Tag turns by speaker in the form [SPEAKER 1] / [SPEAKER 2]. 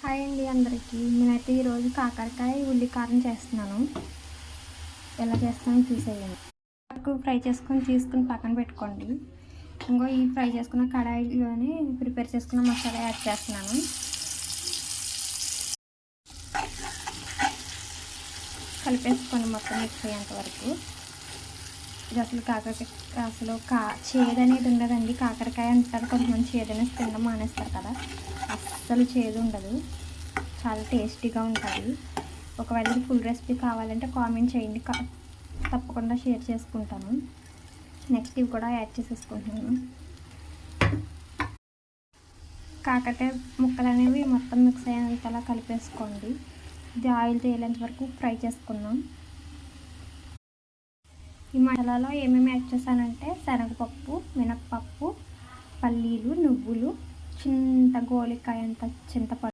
[SPEAKER 1] Hi అండి అందరికీ. నేనైతే ఈరోజు కాకరకాయ ఉల్లి కారం చేస్తున్నాను. ఎలా చేస్తానో చూసేయండి. ఫ్రై చేసుకొని తీసుకుని పక్కన పెట్టుకోండి. ఇంకో ఈ ఫ్రై చేసుకున్న కడాయిలోనే ప్రిపేర్ చేసుకున్న మసాలా యాడ్ చేస్తున్నాను. కలిపేసుకొని మొత్తం మిక్స్ అయ్యేంత వరకు. ఇది అసలు కాకరకాయ అసలు చేదు అనేది ఉండదండి. కాకరకాయ అంటారు కొంతమంది, చేదు అనేది తినడం మానేస్తారు కదా, అస్సలు చేదు ఉండదు, చాలా టేస్టీగా ఉంటుంది. ఒకవేళ ఇది ఫుల్ రెసిపీ కావాలంటే కామెంట్ చేయండి, తప్పకుండా షేర్ చేసుకుంటాను. నెక్స్ట్ ఇవి కూడా యాడ్ చేసేసుకుంటున్నాను. కాకరకాయ ముక్కలు అనేవి మొత్తం మిక్స్ అయ్యేంతలా కలిపేసుకోండి. ఇది ఆయిల్ తేలేంత వరకు ఫ్రై చేసుకుందాం. ఈ మసాలాలో ఏమేమి యాడ్ చేశానంటే శనగపప్పు, మినప్పప్పు, పల్లీలు, నువ్వులు, చింత గోలికాయ అంత చింతపండు,